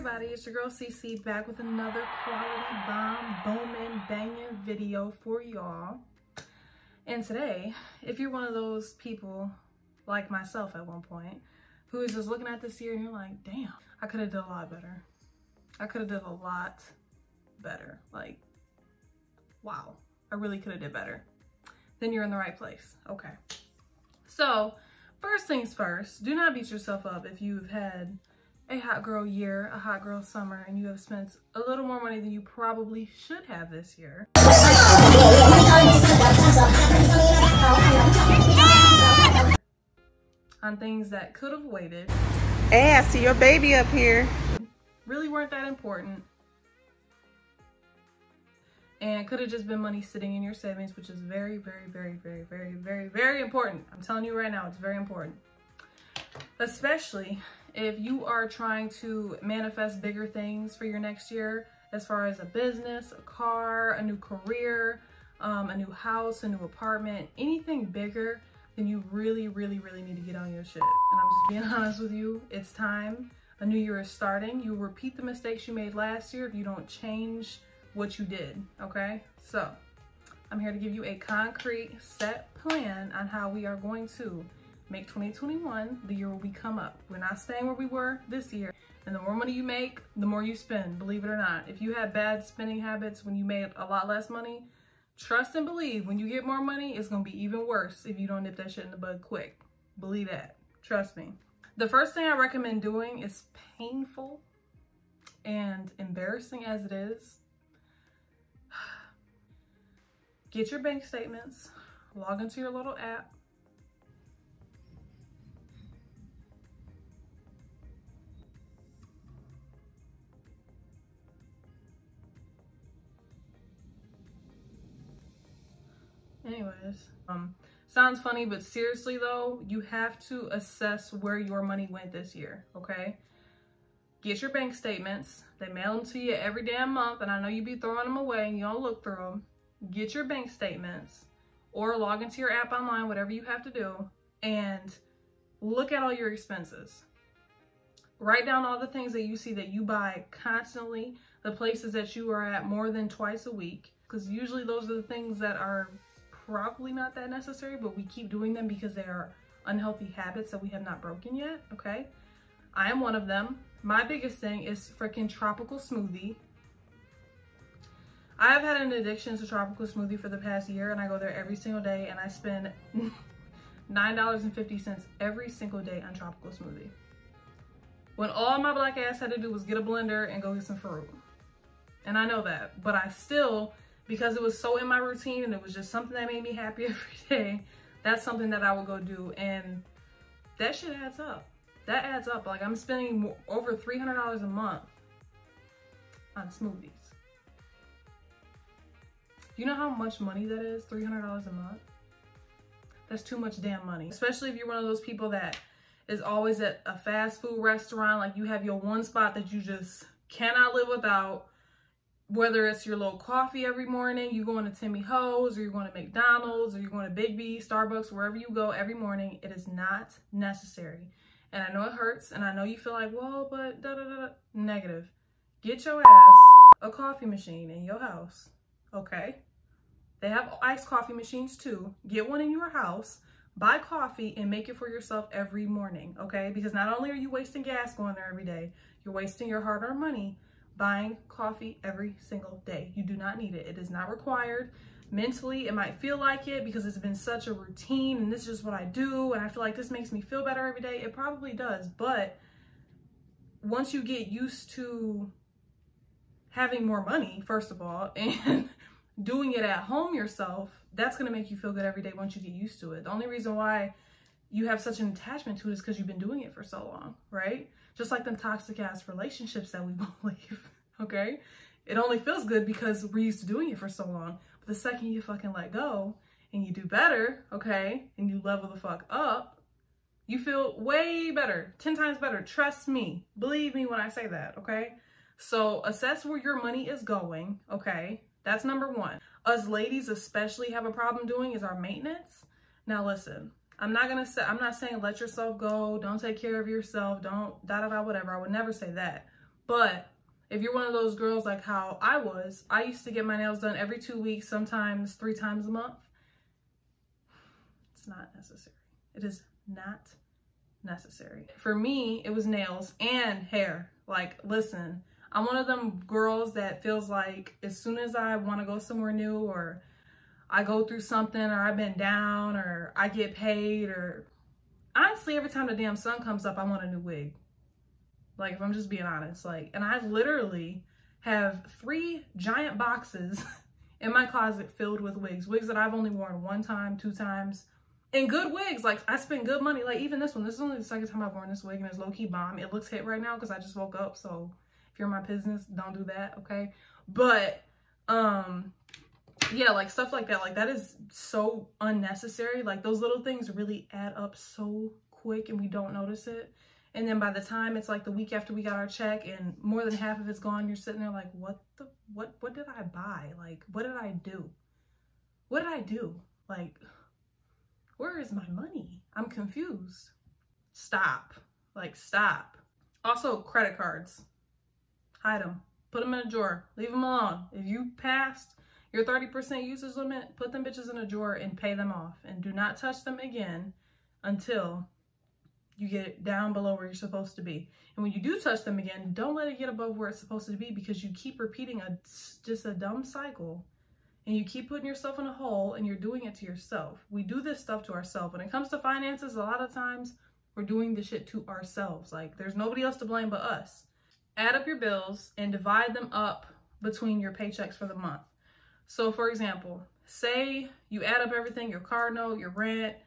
everybody, it's your girl CC back with another quality bomb booming banging video for y'all. And today, if you're one of those people like myself at one point who is just looking at this year and you're like, damn, I could have done a lot better. I could have done a lot better. Like, wow, I really could have did better. Then you're in the right place. Okay. So first things first, do not beat yourself up if you've had a hot girl year, a hot girl summer, and you have spent a little more money than you probably should have this year. On things that could have waited. Hey, I see your baby up here. Really weren't that important. And could have just been money sitting in your savings, which is very, very, very, very, very, very, very important. I'm telling you right now, it's very important. Especially if you are trying to manifest bigger things for your next year, as far as a business, a car, a new career, a new house, a new apartment, anything bigger, then you really, really, really need to get on your shit. And I'm just being honest with you, it's time. A new year is starting. You repeat the mistakes you made last year if you don't change what you did, okay? So I'm here to give you a concrete set plan on how we are going to make 2021 the year where we come up. We're not staying where we were this year. And the more money you make, the more you spend, believe it or not. If you had bad spending habits when you made a lot less money, trust and believe when you get more money, it's gonna be even worse if you don't nip that shit in the bud quick. Believe that, trust me. The first thing I recommend doing is painful and embarrassing as it is. Get your bank statements, log into your little app. Anyways, sounds funny, but seriously though, you have to assess where your money went this year, okay? Get your bank statements. They mail them to you every damn month, and I know you be throwing them away and you don't look through them. Get your bank statements or log into your app online, whatever you have to do, and look at all your expenses. Write down all the things that you see that you buy constantly, the places that you are at more than twice a week, because usually those are the things that are probably not that necessary, but we keep doing them because they are unhealthy habits that we have not broken yet, okay? I am one of them. My biggest thing is freaking tropical smoothie. I have had an addiction to tropical smoothie for the past year, and I go there every single day, and I spend $9.50 every single day on tropical smoothie. When all my black ass had to do was get a blender and go get some fruit. And I know that, but I still, because it was so in my routine and it was just something that made me happy every day, that's something that I would go do, and that shit adds up. That adds up. Like, I'm spending over $300 a month on smoothies. You know how much money that is? $300 a month? That's too much damn money. Especially if you're one of those people that is always at a fast food restaurant, like you have your one spot that you just cannot live without. Whether it's your little coffee every morning, you going to Timmy Ho's, or you're going to McDonald's, or you're going to Big B, Starbucks, wherever you go every morning, it is not necessary. And I know it hurts, and I know you feel like, well, but da-da-da-da. Negative. Get your ass a coffee machine in your house, okay? They have iced coffee machines too. Get one in your house, buy coffee, and make it for yourself every morning, okay? Because not only are you wasting gas going there every day, you're wasting your hard-earned money buying coffee every single day. You do not need it. It is not required. Mentally, it might feel like it because it's been such a routine and this is just what I do and I feel like this makes me feel better every day. It probably does, but once you get used to having more money, first of all, and doing it at home yourself, that's going to make you feel good every day once you get used to it. The only reason why you have such an attachment to it is because you've been doing it for so long, right? Just like them toxic ass relationships that we won't leave, okay? It only feels good because we're used to doing it for so long. But the second you fucking let go and you do better, okay, and you level the fuck up, you feel way better, 10 times better. Trust me. Believe me when I say that, okay? So assess where your money is going, okay? That's number one. Us ladies especially have a problem doing is our maintenance. Now listen, I'm not saying let yourself go, don't take care of yourself, don't whatever. I would never say that. But if you're one of those girls like how I was, I used to get my nails done every 2 weeks, sometimes 3 times a month. It's not necessary. It is not necessary. For me, it was nails and hair. Like, listen, I'm one of them girls that feels like as soon as I want to go somewhere new, or I go through something, or I've been down, or I get paid, or honestly, every time the damn sun comes up, I want a new wig. Like, if I'm just being honest, like, and I literally have 3 giant boxes in my closet filled with wigs that I've only worn 1 time, 2 times. And good wigs, like, I spend good money. Like, even this one, this is only the 2nd time I've worn this wig, and it's low-key bomb. It looks hit right now because I just woke up, so if you're in my business, don't do that, okay? But, yeah, like, stuff like that is so unnecessary. Like, those little things really add up so quick, and we don't notice it. And then by the time it's like the week after we got our check and more than half of it's gone, you're sitting there like, what did I buy? Like, what did I do? What did I do? Like, where is my money? I'm confused. Stop. Like, stop. Also, credit cards. Hide them. Put them in a drawer. Leave them alone. If you passed your 30% usage limit, put them bitches in a drawer and pay them off. And do not touch them again until you get down below where you're supposed to be. And when you do touch them again, don't let it get above where it's supposed to be, because you keep repeating just a dumb cycle. And you keep putting yourself in a hole, and you're doing it to yourself. We do this stuff to ourselves. When it comes to finances, a lot of times we're doing the shit to ourselves. Like, there's nobody else to blame but us. Add up your bills and divide them up between your paychecks for the month. So for example, say you add up everything, your car note, your rent,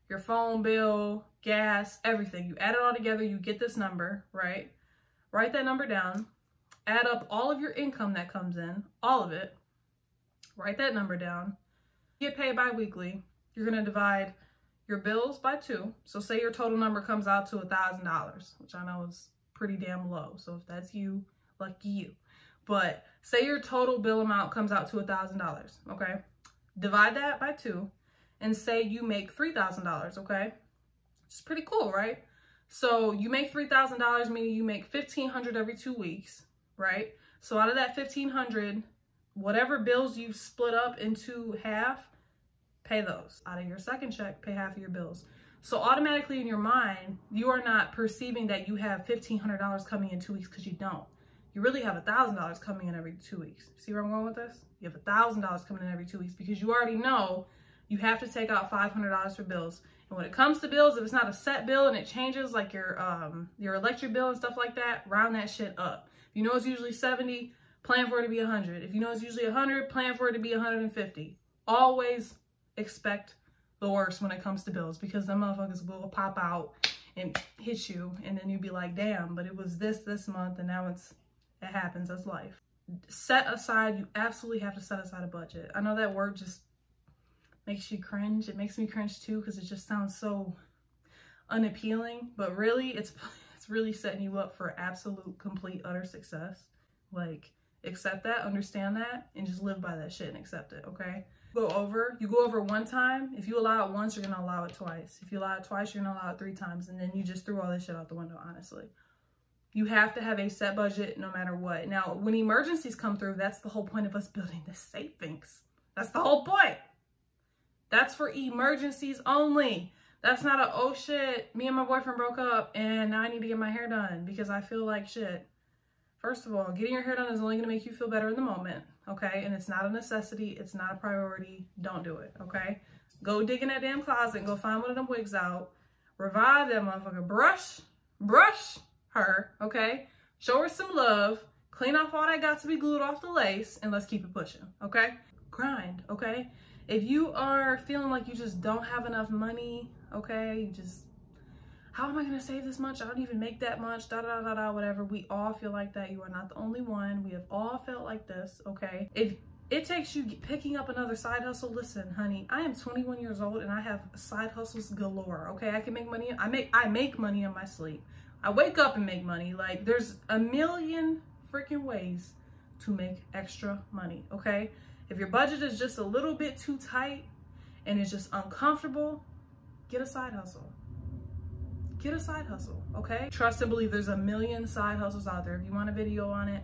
your phone bill, gas, everything. You add it all together, you get this number, right? Write that number down. Add up all of your income that comes in, all of it. Write that number down. You get paid bi-weekly. You're gonna divide your bills by 2. So say your total number comes out to $1,000, which I know is pretty damn low. So if that's you, lucky you. But say your total bill amount comes out to $1,000, okay? Divide that by 2 and say you make $3,000, okay? It's pretty cool, right? So you make $3,000, meaning you make $1,500 every 2 weeks, right? So out of that $1,500, whatever bills you've split up into half, pay those. Out of your second check, pay half of your bills. So automatically in your mind, you are not perceiving that you have $1,500 coming in 2 weeks, because you don't. You really have $1,000 coming in every 2 weeks. See where I'm going with this? You have $1,000 coming in every 2 weeks, because you already know you have to take out $500 for bills. And when it comes to bills, if it's not a set bill and it changes, like your electric bill and stuff like that, round that shit up. If you know it's usually 70, plan for it to be 100. If you know it's usually 100, plan for it to be 150. Always expect the worst when it comes to bills, because them motherfuckers will pop out and hit you, and then you'll be like, damn, but it was this month, and now it happens. That's life. Set aside, you absolutely have to set aside a budget. I know that word just makes you cringe. It makes me cringe too, because it just sounds so unappealing, but really it's really setting you up for absolute, complete, utter success. Like, accept that, understand that, and just live by that shit and accept it, okay? You go over 1 time. If you allow it once, you're gonna allow it twice. If you allow it twice, you're gonna allow it 3 times, and then you just threw all this shit out the window, honestly. You have to have a set budget no matter what. Now, when emergencies come through, that's the whole point of us building this savings. That's the whole point. That's for emergencies only. That's not a, oh shit, me and my boyfriend broke up and now I need to get my hair done because I feel like shit. First of all, getting your hair done is only gonna make you feel better in the moment, okay? And it's not a necessity, it's not a priority. Don't do it, okay? Go dig in that damn closet and go find one of them wigs out. Revive that motherfucker. Brush her, okay? Show her some love. Clean off all that got to be glued off the lace, and let's keep it pushing, okay? Grind, okay? If you are feeling like you just don't have enough money, okay, you just, how am I gonna save this much? I don't even make that much, whatever. We all feel like that. You are not the only one. We have all felt like this, okay? If it takes you picking up another side hustle, listen, honey, I am 21 years old and I have side hustles galore, okay? I can make money. I make money in my sleep. I wake up and make money. Like, there's a million freaking ways to make extra money, okay? If your budget is just a little bit too tight and it's just uncomfortable, get a side hustle. get a side hustle, okay? Trust and believe there's a million side hustles out there. If you want a video on it,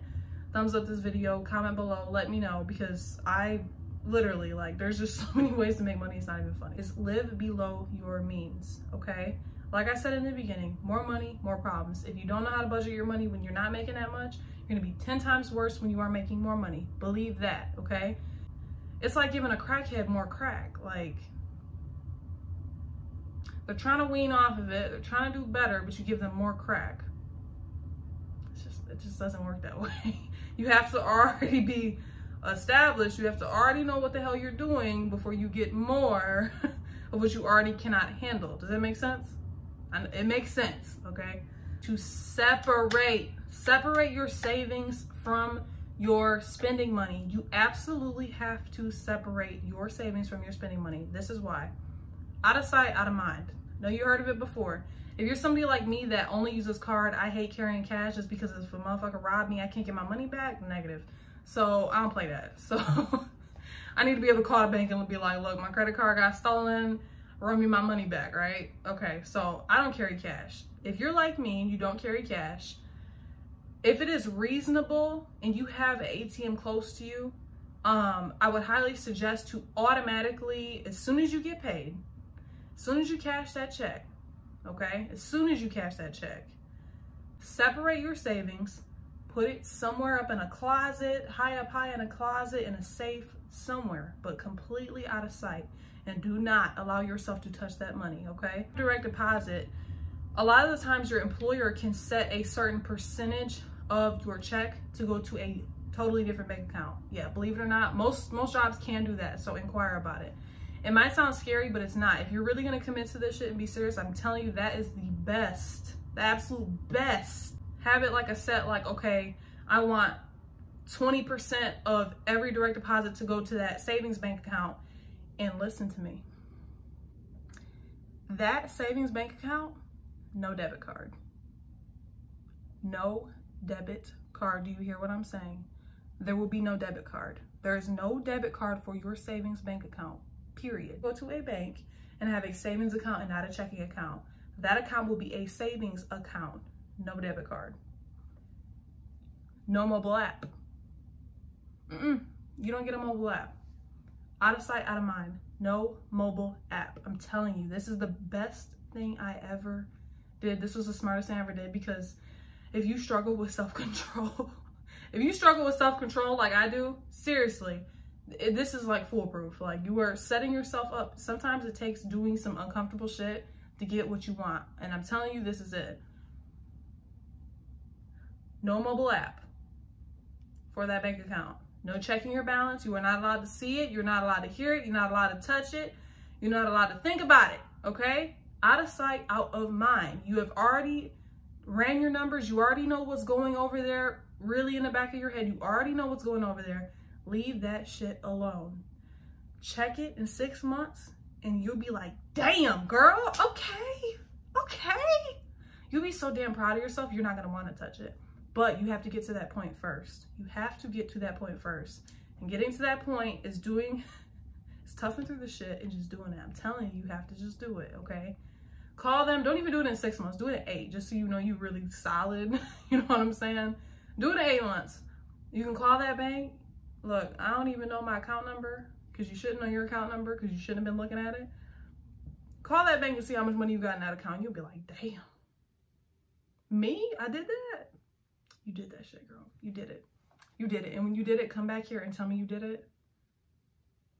thumbs up this video, comment below, let me know, because I literally, like, there's just so many ways to make money, it's not even funny. It's live below your means, okay? Like I said in the beginning, more money, more problems. If you don't know how to budget your money when you're not making that much, you're gonna be 10 times worse when you are making more money. Believe that, okay? It's like giving a crackhead more crack. Like, they're trying to wean off of it, they're trying to do better, but you give them more crack. It just doesn't work that way. You have to already be established. You have to already know what the hell you're doing before you get more of what you already cannot handle. Does that make sense? It makes sense, okay? To separate your savings from your spending money. You absolutely have to separate your savings from your spending money. This is why. Out of sight, out of mind. Know you heard of it before. If you're somebody like me that only uses card, I hate carrying cash just because if a motherfucker robbed me, I can't get my money back, negative. So I don't play that. So I need to be able to call the bank and be like, look, my credit card got stolen, run me my money back, right? Okay, so I don't carry cash. If you're like me and you don't carry cash, if it is reasonable and you have an ATM close to you, I would highly suggest to automatically, as soon as you get paid, as soon as you cash that check, okay? As soon as you cash that check, separate your savings, put it somewhere up in a closet, high in a closet, in a safe somewhere, but completely out of sight. And do not allow yourself to touch that money, okay? Direct deposit, a lot of the times your employer can set a certain percentage of your check to go to a totally different bank account. Yeah, believe it or not, most jobs can do that, so inquire about it. It might sound scary, but it's not. If you're really gonna commit to this shit and be serious, I'm telling you, that is the best, the absolute best. Have it like a set, like, okay, I want 20% of every direct deposit to go to that savings bank account. And listen to me. That savings bank account, no debit card. No debit card. Do you hear what I'm saying? There will be no debit card. There is no debit card for your savings bank account, period. Go to a bank and have a savings account and not a checking account. That account will be a savings account, no debit card. No mobile app. You don't get a mobile app. Out of sight, out of mind. No mobile app. I'm telling you, this is the best thing I ever did. This was the smartest thing I ever did, because if you struggle with self-control, like I do, seriously, this is like foolproof. Like, you are setting yourself up. Sometimes it takes doing some uncomfortable shit to get what you want. And I'm telling you, this is it. No mobile app for that bank account. No checking your balance. You are not allowed to see it. You're not allowed to hear it. You're not allowed to touch it. You're not allowed to think about it, okay? Out of sight, out of mind. You have already ran your numbers. You already know what's going over there really in the back of your head. You already know what's going over there. Leave that shit alone. Check it in 6 months and you'll be like, damn, girl, okay. You'll be so damn proud of yourself, you're not gonna wanna touch it. But you have to get to that point first. You have to get to that point first. And getting to that point is toughing through the shit and just doing it. I'm telling you, you have to just do it, okay? Call them. Don't even do it in 6 months. Do it in 8, just so you know you're really solid. You know what I'm saying? Do it in 8 months. You can call that bank. Look, I don't even know my account number, because you shouldn't know your account number because you shouldn't have been looking at it. Call that bank and see how much money you got in that account. You'll be like, damn. Me? I did that? You did that shit, girl. You did it. You did it. And when you did it, come back here and tell me you did it,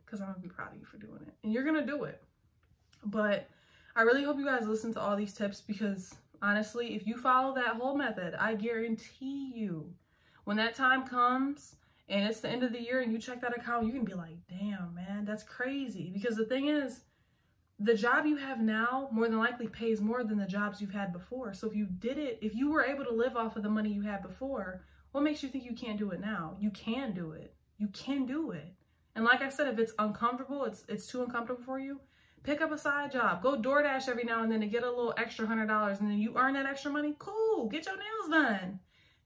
because I'm going to be proud of you for doing it. And you're going to do it. But I really hope you guys listen to all these tips, because honestly, if you follow that whole method, I guarantee you, when that time comes and it's the end of the year and you check that account, you can be like, damn, man, that's crazy. Because the thing is, the job you have now more than likely pays more than the jobs you've had before. So if you did it, if you were able to live off of the money you had before, what makes you think you can't do it now? You can do it. You can do it. And like I said, if it's uncomfortable, it's too uncomfortable for you, pick up a side job. Go DoorDash every now and then to get a little extra $100, and then you earn that extra money. Cool. Get your nails done.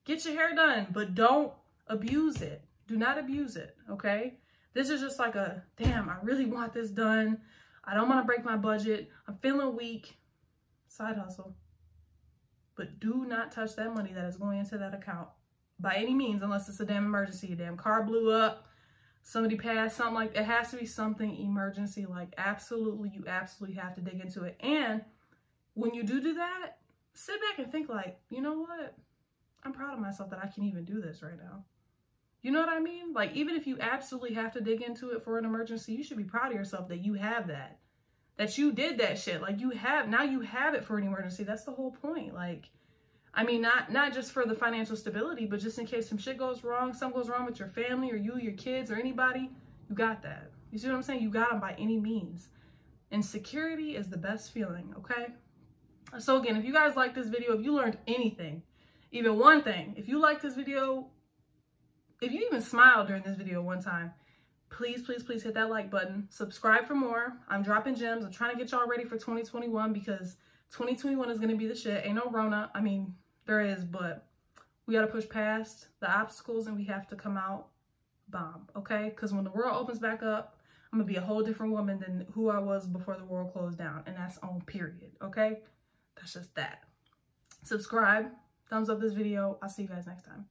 Get your hair done. But don't abuse it. Do not abuse it, okay? This is just like a, damn, I really want this done. I don't want to break my budget. I'm feeling weak. Side hustle. But do not touch that money that is going into that account by any means, unless it's a damn emergency. A damn car blew up, somebody passed, something like that. It has to be something emergency. Like, absolutely, you absolutely have to dig into it. And when you do that, sit back and think like, you know what? I'm proud of myself that I can even do this right now. You know what I mean? Like, even if you absolutely have to dig into it for an emergency, you should be proud of yourself that you have that. That you did that shit. Like, now you have it for an emergency. That's the whole point. Like, I mean, not just for the financial stability, but just in case some shit goes wrong, something goes wrong with your family or you, your kids, or anybody, you got that. You see what I'm saying? You got them by any means. And security is the best feeling, okay? So again, if you guys like this video, if you learned anything, even one thing, if you like this video, if you even smiled during this video one time, please, please, please hit that like button. Subscribe for more. I'm dropping gems. I'm trying to get y'all ready for 2021 because 2021 is going to be the shit. Ain't no Rona. I mean, there is, but we got to push past the obstacles and we have to come out bomb, okay? Because when the world opens back up, I'm going to be a whole different woman than who I was before the world closed down. And that's on period, okay? That's just that. Subscribe. Thumbs up this video. I'll see you guys next time.